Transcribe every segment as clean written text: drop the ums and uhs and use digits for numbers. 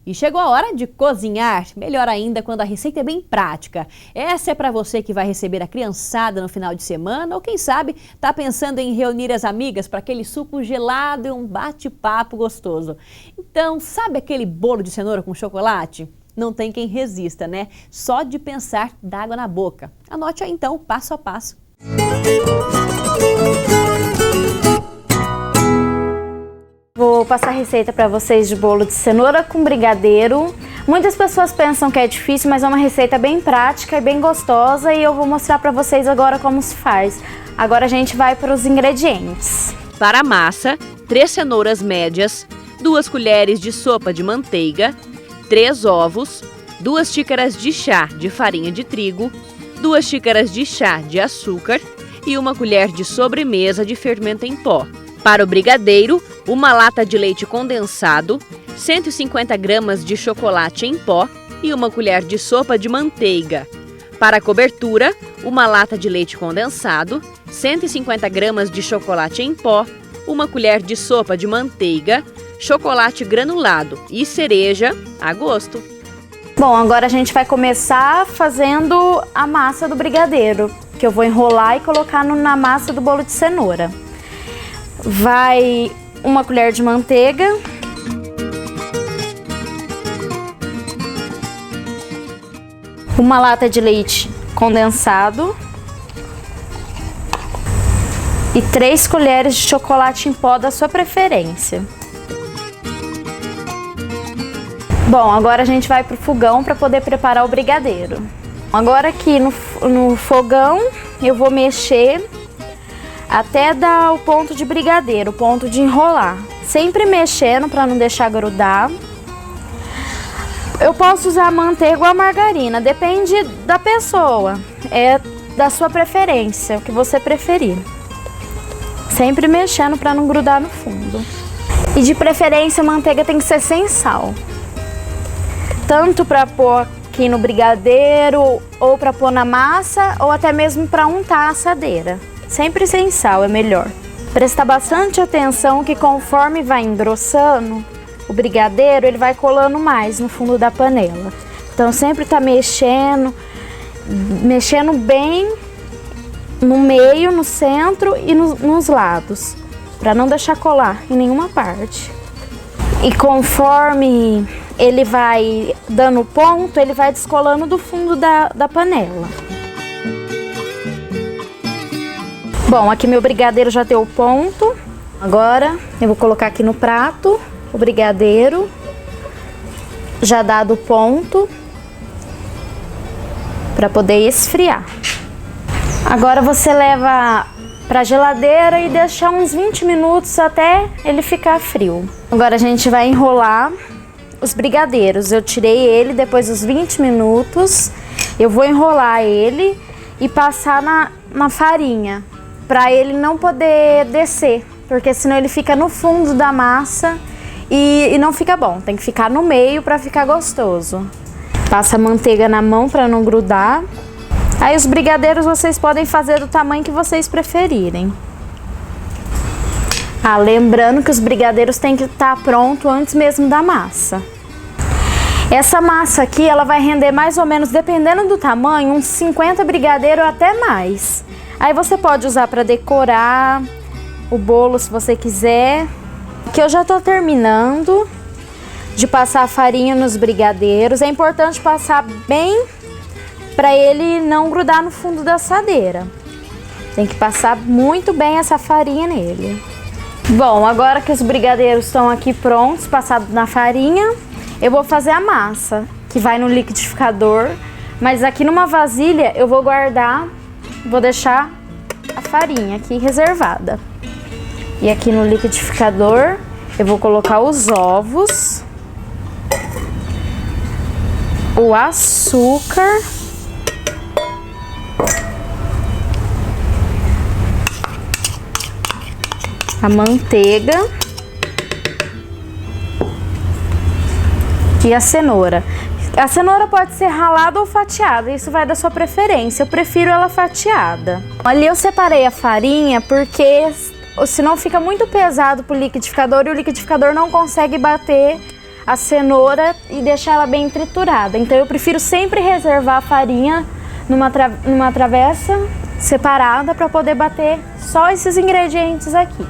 E chegou a hora de cozinhar, melhor ainda quando a receita é bem prática. Essa é para você que vai receber a criançada no final de semana ou quem sabe está pensando em reunir as amigas para aquele suco gelado e um bate-papo gostoso. Então, sabe aquele bolo de cenoura com chocolate? Não tem quem resista, né? Só de pensar dá água na boca. Anote aí então, passo a passo. Vou passar a receita para vocês de bolo de cenoura com brigadeiro. Muitas pessoas pensam que é difícil, mas é uma receita bem prática e bem gostosa e eu vou mostrar para vocês agora como se faz. Agora a gente vai para os ingredientes. Para a massa, 3 cenouras médias, 2 colheres de sopa de manteiga, 3 ovos, 2 xícaras de chá de farinha de trigo, 2 xícaras de chá de açúcar e 1 colher de sobremesa de fermento em pó. Para o brigadeiro, 1 lata de leite condensado, 150 gramas de chocolate em pó e 1 colher de sopa de manteiga. Para a cobertura, 1 lata de leite condensado, 150 gramas de chocolate em pó, 1 colher de sopa de manteiga, chocolate granulado e cereja a gosto. Bom, agora a gente vai começar fazendo a massa do brigadeiro, que eu vou enrolar e colocar na massa do bolo de cenoura. Vai 1 colher de manteiga, uma lata de leite condensado e 3 colheres de chocolate em pó da sua preferência. Bom, agora a gente vai para o fogão para poder preparar o brigadeiro. Agora aqui no fogão eu vou mexer até dar o ponto de brigadeiro, o ponto de enrolar. Sempre mexendo para não deixar grudar. Eu posso usar manteiga ou a margarina, depende da pessoa, é da sua preferência, o que você preferir. Sempre mexendo para não grudar no fundo. E de preferência a manteiga tem que ser sem sal. Tanto para pôr aqui no brigadeiro, ou para pôr na massa, ou até mesmo para untar a assadeira. Sempre sem sal é melhor. Prestar bastante atenção que conforme vai engrossando, o brigadeiro ele vai colando mais no fundo da panela. Então sempre tá mexendo bem no meio, no centro e nos lados, para não deixar colar em nenhuma parte. E conforme ele vai dando ponto, ele vai descolando do fundo da panela. Bom, aqui meu brigadeiro já deu ponto. Agora eu vou colocar aqui no prato o brigadeiro já dado ponto para poder esfriar. Agora você leva para a geladeira e deixar uns 20 minutos até ele ficar frio. Agora a gente vai enrolar os brigadeiros. Eu tirei ele depois dos 20 minutos. Eu vou enrolar ele e passar na farinha, para ele não poder descer, porque senão ele fica no fundo da massa e não fica bom. Tem que ficar no meio para ficar gostoso. Passa a manteiga na mão para não grudar. Aí os brigadeiros vocês podem fazer do tamanho que vocês preferirem. Lembrando que os brigadeiros têm que estar pronto antes mesmo da massa. Essa massa aqui ela vai render mais ou menos, dependendo do tamanho, uns 50 brigadeiros ou até mais. Aí você pode usar para decorar o bolo se você quiser. Aqui eu já estou terminando de passar a farinha nos brigadeiros. É importante passar bem para ele não grudar no fundo da assadeira. Tem que passar muito bem essa farinha nele. Bom, agora que os brigadeiros estão aqui prontos, passados na farinha, eu vou fazer a massa, que vai no liquidificador. Mas aqui numa vasilha eu vou guardar, vou deixar a farinha aqui reservada. E aqui no liquidificador eu vou colocar os ovos, o açúcar, a manteiga e a cenoura. A cenoura pode ser ralada ou fatiada, isso vai da sua preferência. Eu prefiro ela fatiada. Ali eu separei a farinha porque senão fica muito pesado pro liquidificador e o liquidificador não consegue bater a cenoura e deixar ela bem triturada. Então eu prefiro sempre reservar a farinha numa travessa separada para poder bater só esses ingredientes aqui.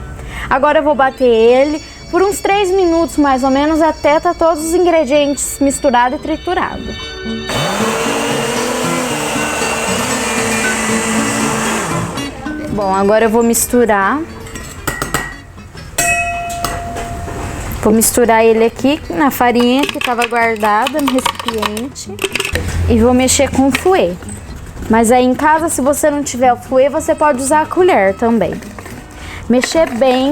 Agora eu vou bater ele por uns 3 minutos mais ou menos até tá todos os ingredientes misturados e triturados. Bom, agora eu vou misturar. Vou misturar ele aqui na farinha que estava guardada no recipiente e vou mexer com o fouet. Mas aí em casa, se você não tiver o fouet, você pode usar a colher também. Mexer bem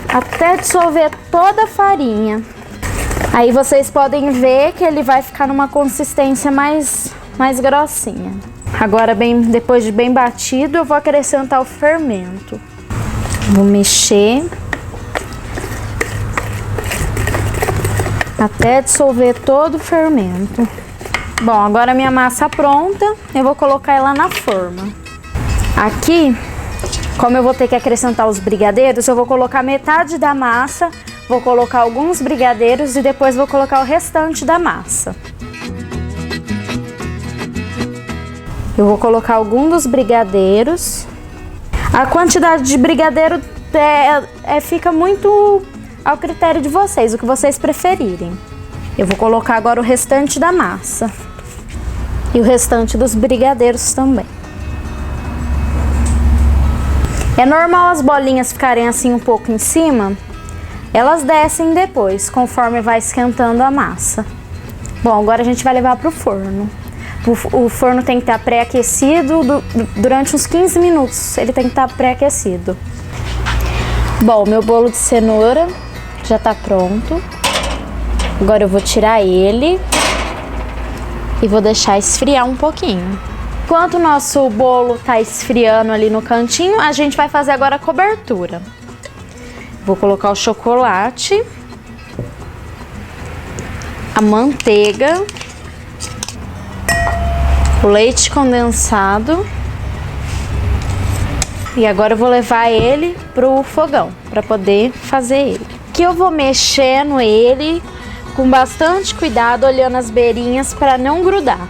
até dissolver toda a farinha. Aí vocês podem ver que ele vai ficar numa consistência mais grossinha. Agora, depois de bem batido, eu vou acrescentar o fermento. Vou mexer até dissolver todo o fermento. Bom, agora minha massa pronta, eu vou colocar ela na forma. Aqui, como eu vou ter que acrescentar os brigadeiros, eu vou colocar metade da massa, vou colocar alguns brigadeiros e depois vou colocar o restante da massa. Eu vou colocar algum dos brigadeiros. A quantidade de brigadeiro fica muito ao critério de vocês, o que vocês preferirem. Eu vou colocar agora o restante da massa e o restante dos brigadeiros também. É normal as bolinhas ficarem assim um pouco em cima, elas descem depois, conforme vai esquentando a massa. Bom, agora a gente vai levar para o forno. O forno tem que estar pré-aquecido durante uns 15 minutos, ele tem que estar pré-aquecido. Bom, meu bolo de cenoura já está pronto. Agora eu vou tirar ele e vou deixar esfriar um pouquinho. Enquanto o nosso bolo está esfriando ali no cantinho, a gente vai fazer agora a cobertura. Vou colocar o chocolate, a manteiga, o leite condensado e agora eu vou levar ele pro fogão para poder fazer ele. Aqui eu vou mexendo ele com bastante cuidado, olhando as beirinhas para não grudar.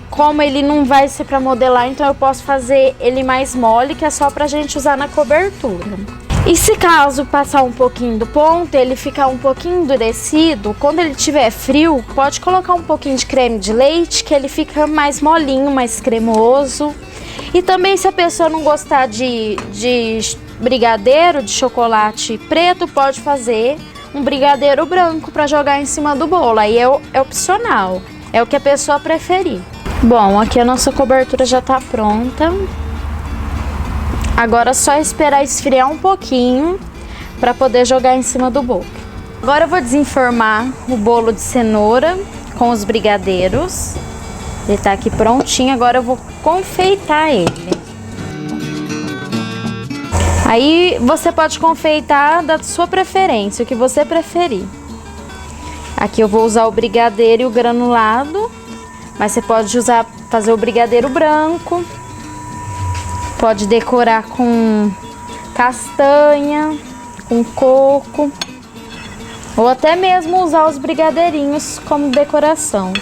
Como ele não vai ser para modelar, então eu posso fazer ele mais mole, que é só pra gente usar na cobertura. E se caso passar um pouquinho do ponto, ele ficar um pouquinho endurecido, quando ele estiver frio, pode colocar um pouquinho de creme de leite, que ele fica mais molinho, mais cremoso. E também, se a pessoa não gostar de brigadeiro, de chocolate preto, pode fazer um brigadeiro branco para jogar em cima do bolo. Aí é opcional, é o que a pessoa preferir. Bom, aqui a nossa cobertura já tá pronta. Agora é só esperar esfriar um pouquinho para poder jogar em cima do bolo. Agora eu vou desenformar o bolo de cenoura com os brigadeiros. Ele tá aqui prontinho, agora eu vou confeitar ele. Aí você pode confeitar da sua preferência, o que você preferir. Aqui eu vou usar o brigadeiro e o granulado, mas você pode fazer o brigadeiro branco. Pode decorar com castanha, com coco, ou até mesmo usar os brigadeirinhos como decoração,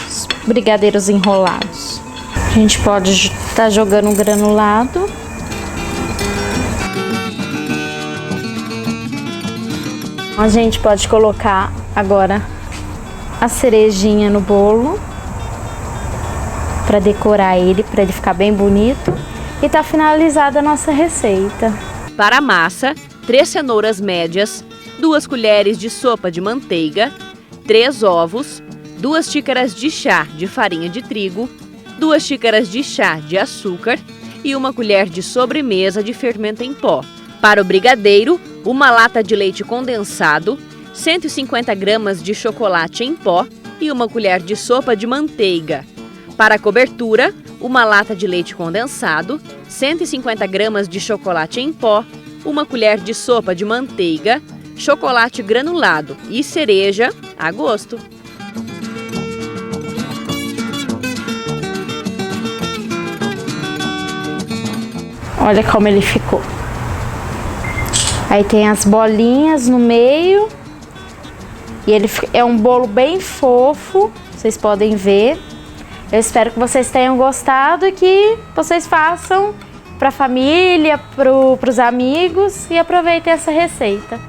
os brigadeiros enrolados. A gente pode estar jogando um granulado. A gente pode colocar agora a cerejinha no bolo para decorar ele, para ele ficar bem bonito. E tá finalizada a nossa receita. Para a massa, 3 cenouras médias, 2 colheres de sopa de manteiga, 3 ovos, 2 xícaras de chá de farinha de trigo, 2 xícaras de chá de açúcar e 1 colher de sobremesa de fermento em pó. Para o brigadeiro, 1 lata de leite condensado, 150 gramas de chocolate em pó e 1 colher de sopa de manteiga. Para a cobertura, 1 lata de leite condensado, 150 gramas de chocolate em pó, 1 colher de sopa de manteiga, chocolate granulado e cereja a gosto. Olha como ele ficou. Aí tem as bolinhas no meio E ele é um bolo bem fofo, vocês podem ver. Eu espero que vocês tenham gostado e que vocês façam para a família, para os amigos e aproveitem essa receita.